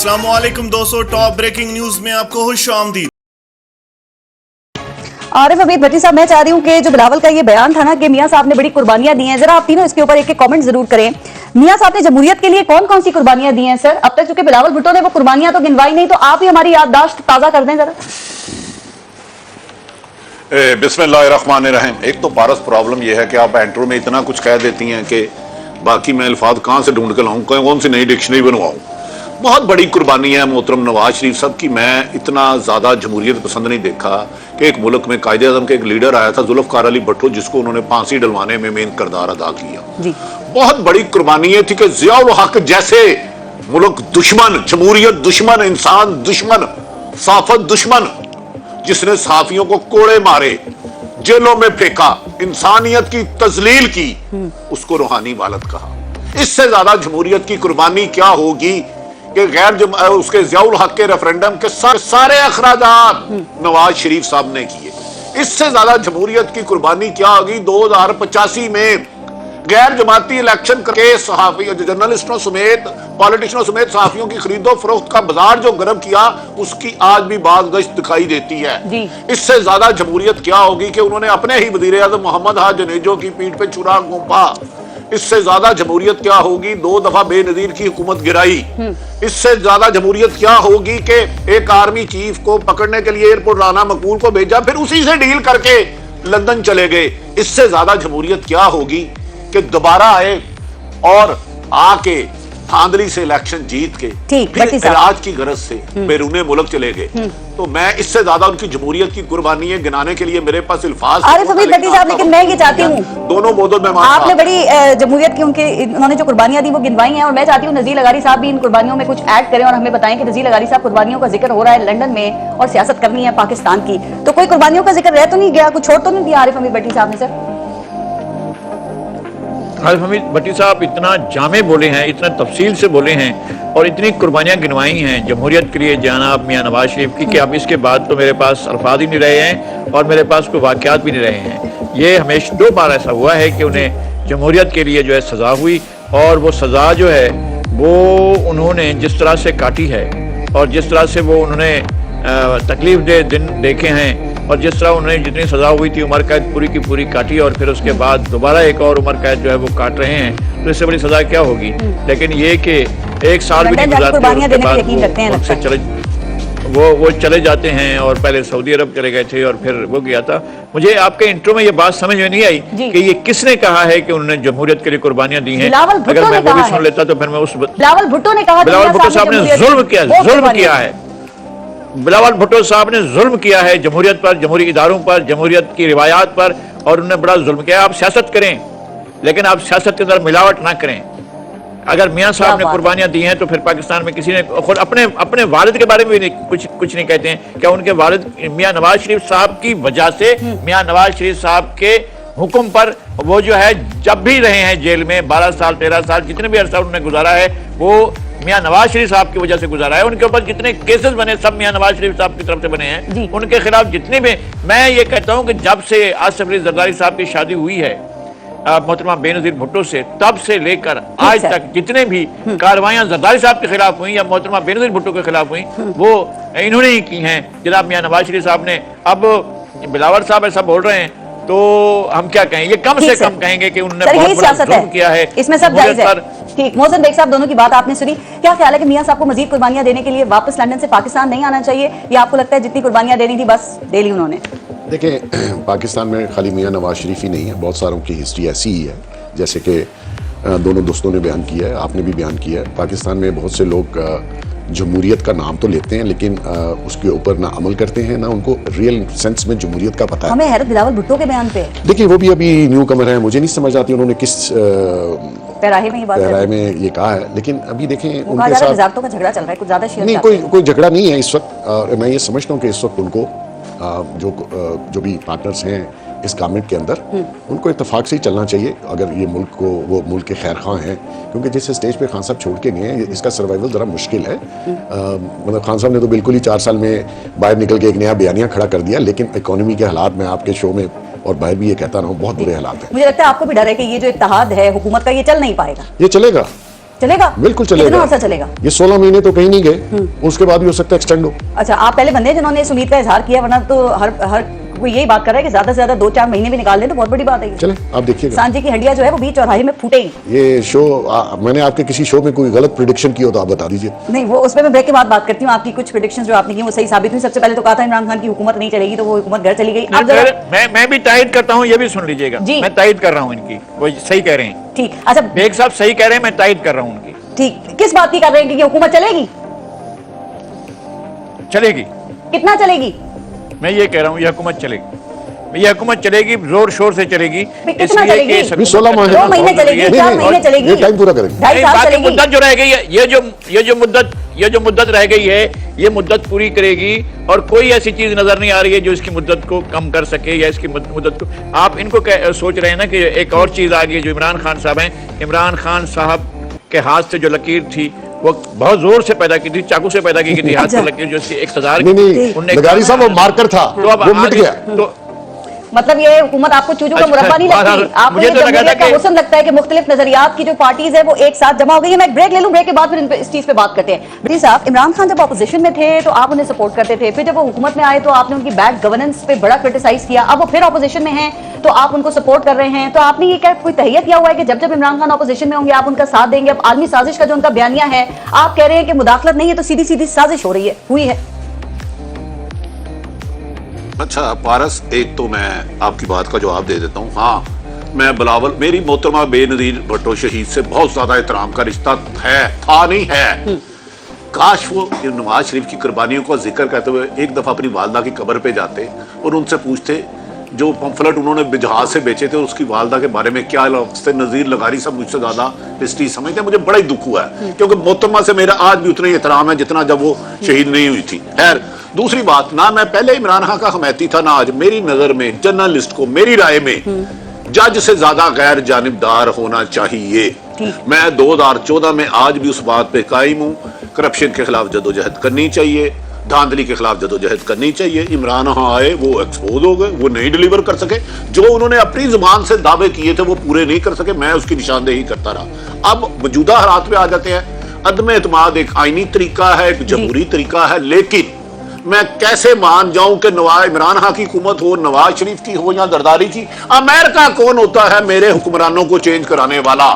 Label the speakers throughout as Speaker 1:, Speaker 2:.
Speaker 1: अस्सलाम वालेकुम दोस्तों, टॉप ब्रेकिंग न्यूज में आपको खुश आमदीद।
Speaker 2: आरिफ हमीद भट्टी साहब, मैं चाह रही हूँ कि जो बिलावल का ये बयान था ना कि मियां साहब ने बड़ी कुर्बानियां दी हैं, जरा आप तीनों इसके ऊपर एक कमेंट जरूर करें। मियां साहब ने जमहूरियत के लिए कौन कौन सी कुर्बानियां दी हैं सर? अब तक चूंकि बिलावल भुट्टो ने वो कुर्बानियां तो गिनवाई नहीं, तो आप ही हमारी याददाश्त ताजा कर दें जरा।
Speaker 3: बिस्मिल्लाहिर्रहमानिर्रहीम। एक तो पारस प्रॉब्लम यह है कि आप एंट्रो में इतना कुछ कह देती हैं कि बाकी मैं अल्फाज कहाँ से ढूंढ कर लाऊं, कौन सी नई डिक्शनरी बनवाऊं। बहुत बड़ी कुर्बानी है मोहतरम नवाज शरीफ साहब की। मैं इतना ज़्यादा जमहूरियत पसंद नहीं देखा कि एक मुल्क में कायदे आज़म के एक लीडर आया था जुल्फ़िकार अली भुट्टो, जिसको उन्होंने फांसी डलवाने में मेन किरदार अदा किया। बहुत बड़ी कुर्बानी ये थी कि ज़ियाउल हक जैसे मुल्क दुश्मन, जमहूरियत दुश्मन, इंसान दुश्मन, सहाफ़त दुश्मन, जिसने सहाफ़ियों को कोड़े मारे, जेलों में फेंका, इंसानियत की तजलील की, उसको रूहानी वालद कहा। इससे ज्यादा जमहूरियत की कुर्बानी क्या होगी कि उसके ज़ियाउल हक के रेफरेंडम के सारे अखराजात नवाज शरीफ साहब ने किए। इससे ज्यादा जमहूरियत की कुर्बानी क्या होगी 2085 में गैर जमाती इलेक्शन करके सहाफी, जर्नलिस्टों समेत, पॉलिटिशियनों समेत सहाफियों की खरीदो फरोख्त का बाजार जो गर्म किया, उसकी आज भी बात गश्त दिखाई देती है। इससे ज्यादा जमहूरियत क्या होगी कि उन्होंने अपने ही वजीर आज़म मोहम्मद हाज जनेजो की पीठ पे छुरा घोंपा। इससे ज्यादा जमहूरियत क्या होगी 2 दफा बेनजीर की हुकूमत गिराई। इससे ज्यादा जमहूरियत क्या होगी कि एक आर्मी चीफ को पकड़ने के लिए एयरपोर्ट राना मकबूल को भेजा, फिर उसी से डील करके लंदन चले गए। इससे ज्यादा जमहूरियत क्या होगी कि दोबारा आए और आके धांधली से इलेक्शन जीत के फिर इलाज की गरज से बैरूने मुल्क चले गए। तो मैं इससे ज्यादा उनकी जमहूरियत की कुर्बानियां गिनाने के लिए मेरे पास अल्फाज।
Speaker 2: आरिफ हमीद भट्टी साहब, लेकिन मैं ये चाहती हूँ,
Speaker 3: दोनों मोदों में
Speaker 2: आपने बड़ी जमहूरियत की उन्होंने जो कुर्बानियां दी वो गिनवाई हैं, और मैं चाहती हूँ नज़ीर लगारी साहब भी इन कुर्बानियों में कुछ ऐड करें और हमें बताएं कि नज़ीर लगारी साहब कुर्बानियों का जिक्र हो रहा है लंदन में और सियासत करनी है पाकिस्तान की, तो कोई कुर्बानियों का जिक्र रह तो नहीं गया, कुछ छोड़ तो नहीं दिया आरिफ हमीद भट्टी साहब ने सर?
Speaker 4: आरिफ हमीद भट्टी साहब इतना जामे बोले हैं, इतना तफसील से बोले हैं और इतनी कुर्बानियां गिनवाई हैं जमहूरियत के लिए जनाब मियां नवाज शरीफ की कि अब इसके बाद तो मेरे पास अल्फाज ही नहीं रहे हैं और मेरे पास कोई वाक़यात भी नहीं रहे हैं। ये हमेशा 2 बार ऐसा हुआ है कि उन्हें जमहूरियत के लिए जो है सज़ा हुई, और वो सज़ा जो है वो उन्होंने जिस तरह से काटी है और जिस तरह से वो उन्होंने तकलीफ दे दिन देखे हैं और जिस तरह उन्हें जितनी सज़ा हुई थी उम्र कैद पूरी की पूरी काटी और फिर उसके बाद दोबारा एक और उम्र कैद जो है वो काट रहे हैं, तो इससे बड़ी सज़ा क्या होगी। लेकिन ये कि 1 साल भी नहीं गुजारते वो चले जाते हैं और पहले सऊदी अरब चले गए थे और फिर वो गया था। मुझे आपके इंट्रो में ये बात समझ में नहीं आई कि ये किसने कहा है कि उन्होंने जमहूरियत के लिए कुर्बानियां दी हैं। अगर मैं वो भी सुन लेता तो फिर मैं उस
Speaker 2: बिलावल भुट्टो ने कहा,
Speaker 4: बिलावल भुट्टो साहब ने जुल्म किया है। बिलावल भुट्टो साहब ने जुल्म किया है जमहूरियत पर, जमहूरी इदारों पर, जमहूरियत की रिवायात पर, और उन्होंने बड़ा जुल्म किया। आप सियासत करें लेकिन आप सियासत के अंदर मिलावट ना करें। अगर मियां साहब ने कुर्बानियां दी हैं तो फिर पाकिस्तान में किसी ने खुद अपने वालिद के बारे में भी कुछ नहीं कहते हैं। क्या उनके वालिद मियां नवाज शरीफ साहब की वजह से, मियां नवाज शरीफ साहब के हुक्म पर वो जो है जब भी रहे हैं जेल में 12 साल 13 साल जितने भी अरसा उन्होंने गुजारा है वो मियां नवाज शरीफ साहब की वजह से गुजारा है। उनके ऊपर जितने केसेस बने सब मियां नवाज शरीफ साहब की तरफ से बने हैं। उनके खिलाफ जितने भी, मैं ये कहता हूं कि जब से आसिफ अली जरदारी साहब की शादी हुई है मोहतरमा बेनजीर भुट्टो से, तब से लेकर आज तक जितने भी कार्रवाइयां जरदारी साहब के खिलाफ हुई या मोहतरमा बेनजीर भुट्टो के खिलाफ हुई वो इन्होंने ही की हैं जनाब मियां नवाज शरीफ साहब ने। अब बिलावल साहब ऐसा बोल रहे हैं तो हम क्या कहें, ये कम से कम कहेंगे कि उन्होंने बहुत बड़ा जुल्म किया है,
Speaker 2: इसमें सब जायज है। ठीक, मोहसिन बेग साहब, दोनों की बात आपने सुनी, क्या ख्याल है कि मियां साहब को मजीद कुर्बानियां देने के लिए वापस लंदन से पाकिस्तान नहीं आना चाहिए, या आपको लगता है जितनी कुर्बानियां देनी थी बस दे ली उन्होंने?
Speaker 5: देखिए, पाकिस्तान में खाली मियां नवाज शरीफ ही नहीं है, बहुत सारों की हिस्ट्री ऐसी ही है, जैसे कि दोनों दोस्तों ने बयान किया है, आपने भी बयान किया है। पाकिस्तान में बहुत से लोग जमहूरियत का नाम तो लेते हैं लेकिन उसके ऊपर ना अमल करते हैं, ना उनको रियल सेंस में जमहूरियत का पता है।
Speaker 2: हमें हैरत बिलावल भुट्टो के बयान पे है।
Speaker 5: देखिए, वो भी अभी न्यू कमर है, मुझे नहीं समझ आती उन्होंने किस
Speaker 2: पैराहे में
Speaker 5: ये कहा है। लेकिन अभी देखें उनके साथ
Speaker 2: वजारतों का झगड़ा चल रहा है, कुछ ज्यादा
Speaker 5: नहीं, कोई झगड़ा नहीं है इस वक्त। मैं ये समझता हूँ कि इस वक्त उनको जो भी पार्टनर्स हैं इस गवर्नमेंट के अंदर, उनको इत्तेफाक से ही चलना चाहिए अगर ये मुल्क को, वो मुल्क के खैर खां हैं, क्योंकि जिस स्टेज पे खान साहब छोड़ के गए हैं इसका सर्वाइवल ज़रा मुश्किल है। मतलब खान साहब ने तो बिल्कुल ही 4 साल में बाहर निकल के एक नया बयानिया खड़ा कर दिया, लेकिन इकोनॉमी के हालात में आपके शो में और बाहर भी ये कहता रहा हूँ बहुत बुरे हालात हैं।
Speaker 2: मुझे लगता है आपको भी डर है कि ये जो इत्तेहाद है हुकूमत का ये चल नहीं पाएगा।
Speaker 5: ये चलेगा,
Speaker 2: चलेगा?
Speaker 5: बिल्कुल
Speaker 2: कितना
Speaker 5: चलेगा।
Speaker 2: अर्सा चलेगा?
Speaker 5: ये 16 महीने तो कहीं नहीं गए, उसके बाद भी हो सकता है एक्सटेंड हो।
Speaker 2: अच्छा, आप पहले बंदे हैं जिन्होंने इस उम्मीद का इजहार किया, वरना तो हर कोई यही बात कर रहा है कि ज्यादा से ज्यादा 2-4 महीने भी निकाल दें तो बहुत बड़ी बात है ये।
Speaker 5: चले आप देखिएगा।
Speaker 2: सांझी की हड्डियां जो है वो बीच चौराहे में फूटेगी।
Speaker 5: ये शो मैंने आपके किसी शो में कोई गलत प्रिडिक्शन की हो तो आप बता दीजिए।
Speaker 2: नहीं, वो उसमें मैं ब्रेक के बाद बात करती हूँ। आपकी कुछ प्रेडिक्शंस जो आपने की वो सही साबित हुई। सबसे पहले तो कहा था इमरान खान की हुकूमत नहीं चलेगी, तो वो हुकूमत घर चली गई। अब जरा
Speaker 4: मैं भी तायद करता हूँ, ये भी सुन लीजिएगा।
Speaker 2: जी।
Speaker 4: मैं तायद कर रहा हूँ इनकी, वो सही कह रहे हैं।
Speaker 2: ठीक, अच्छा
Speaker 4: बेग साहब सही कह रहे हैं, मैं तायद कर रहा हूँ उनकी।
Speaker 2: ठीक, किस बात की कर रहे हैं कि हुकूमत चलेगी?
Speaker 4: चलेगी,
Speaker 2: कितना चलेगी?
Speaker 4: मैं ये कह रहा हूँ ये हुकूमत चलेगी, ये हुकूमत चलेगी, जोर शोर से चलेगी।
Speaker 2: कितना
Speaker 4: इसलिए
Speaker 2: चलेगी?
Speaker 4: कि इस
Speaker 5: अभी 16
Speaker 4: हुकूमत
Speaker 5: महीने
Speaker 2: 2 महीने चलेगी,
Speaker 5: नहीं,
Speaker 2: 4
Speaker 5: नहीं,
Speaker 2: महीने चलेगी,
Speaker 5: ये टाइम पूरा करेंगे।
Speaker 2: 2.5 साल
Speaker 4: बाकी
Speaker 2: चलेगी।
Speaker 4: मुद्दत जो रह गई है, ये जो मुद्दत रह गई है, ये मुद्दत पूरी करेगी और कोई ऐसी चीज नजर नहीं आ रही है जो इसकी मुद्दत को कम कर सके या इसकी मुद्दत को। आप इनको सोच रहे हैं ना कि एक और चीज आ गई जो इमरान खान साहब हैं। इमरान खान साहब के हाथ से जो लकीर थी वो बहुत जोर से पैदा की थी, चाकू से पैदा की थी हाथ से लकीर, जो इसकी इक़्तिदार की।
Speaker 5: नहीं, लगारी साहब वो मार्कर था,
Speaker 4: तो अब
Speaker 5: वो मिट
Speaker 4: आगे-
Speaker 5: गया।
Speaker 4: तो
Speaker 2: मतलब ये हुकूमत आपको चूजों का
Speaker 4: अच्छा,
Speaker 2: मुरब्बा नहीं लगती?
Speaker 4: हाँ,
Speaker 2: आपको
Speaker 4: मुझे
Speaker 2: ये
Speaker 4: तो लगा
Speaker 2: जमहूरियत
Speaker 4: था
Speaker 2: का
Speaker 4: कि-
Speaker 2: हुस्न लगता है कि मुख्तलिफ नजरियात की जो पार्टीज है वो एक साथ जमा हो गई है? मैं एक ब्रेक ले लूं, ब्रेक के बाद फिर इस चीज पे बात करते हैं। जी साहब, इमरान खान जब अपोजिशन में थे तो आप उन्हें सपोर्ट करते थे, फिर जब वो हुकूमत में आए तो आपने उनकी बैड गवर्नेंस पे बड़ा क्रिटिसाइज किया, अब वो फिर अपोजिशन में हैं तो आप उनको सपोर्ट कर रहे हैं। तो आपने ये क्या कोई तहैया किया हुआ है कि जब जब इमरान खान अपोजिशन में होंगे आप उनका साथ देंगे? अब आलमी साजिश का जो उनका बयानिया है, आप कह रहे हैं कि मुदाखलत नहीं है तो सीधी सीधी साजिश हो रही है, हुई है।
Speaker 3: अच्छा पारस, एक तो मैं आपकी बात का जवाब दे देता हूँ। हाँ, मैं बिलावल, मेरी मोहतरमा बेनज़ीर भुट्टो शहीद से बहुत ज्यादा एहतराम का रिश्ता है, था नहीं है। काश वो नवाज शरीफ की कुर्बानियों का जिक्र करते हुए एक दफा अपनी वालदा की कब्र पे जाते और उनसे पूछते जो पंफलेट उन्होंने जहाज से बेचे थे उसकी वालदा के बारे में क्या लफ्ज़ थे। नज़ीर लगारी साहब मुझसे ज्यादा हिस्ट्री समझते हैं, मुझे बड़ा ही दुख हुआ है क्योंकि मोहतरमा से मेरा आज भी उतना ही एहतराम है जितना जब वो शहीद नहीं हुई थी। खैर, दूसरी बात, ना मैं पहले इमरान खान का हमैती था ना आज। मेरी नजर में जर्नलिस्ट को, मेरी राय में, जज से ज्यादा गैर जानिबदार होना चाहिए। मैं 2014 में आज भी उस बात पे कायम हूँ। करप्शन के खिलाफ जदोजहद करनी चाहिए, धांधली के खिलाफ जदोजहद करनी चाहिए। इमरान खान आए, वो एक्सपोज हो गए, वो नहीं डिलीवर कर सके, जो उन्होंने अपनी जुबान से दावे किए थे वो पूरे नहीं कर सके। मैं उसकी निशानदेही करता रहा। अब मौजूदा हालात पे आ जाते हैं। अदम एतमाद एक आईनी तरीका है, एक जमहूरी तरीका है, लेकिन मैं कैसे मान जाऊं कि इमरान खान की हुकूमत हो, नवाज शरीफ की हो या जरदारी की? अमेरिका कौन होता है मेरे हुक्मरानों को चेंज कराने वाला?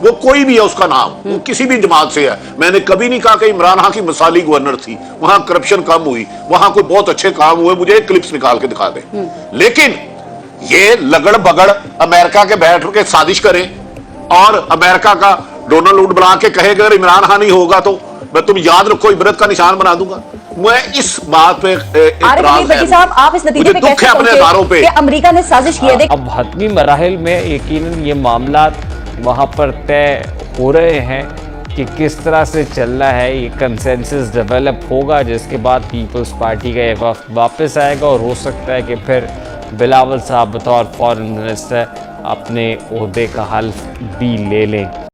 Speaker 3: वो कोई भी है, उसका नाम, वो किसी भी जमात से है। मैंने कभी नहीं कहा कि इमरान खान की मिसाली गवर्नर थी, वहां करप्शन कम हुई, वहां कोई बहुत अच्छे काम हुए, मुझे एक क्लिप्स निकाल के दिखा दे। लेकिन ये लगड़ बगड़ अमेरिका के बैठ के साजिश करें और अमेरिका का डोनाल्ड वुड बना के कहे अगर इमरान खान नहीं होगा तो मैं, तुम याद रखो, इबरत का निशान बना दूंगा। मैं इस बात पे
Speaker 2: साहब, आप इस नतीजे पे
Speaker 3: दुख है अपने इदारों पे।
Speaker 2: अमेरिका ने साजिश की है।
Speaker 6: अब हतमी मराहिल में यकीनन ये मामला वहाँ पर तय हो रहे हैं कि किस तरह से चलना है। ये कंसेंसस डेवलप होगा जिसके बाद पीपल्स पार्टी का ये वक्त वापस आएगा और हो सकता है कि फिर बिलावल साहब बतौर फॉरेन मिनिस्टर अपने ओहदे का हल्फ भी ले लें।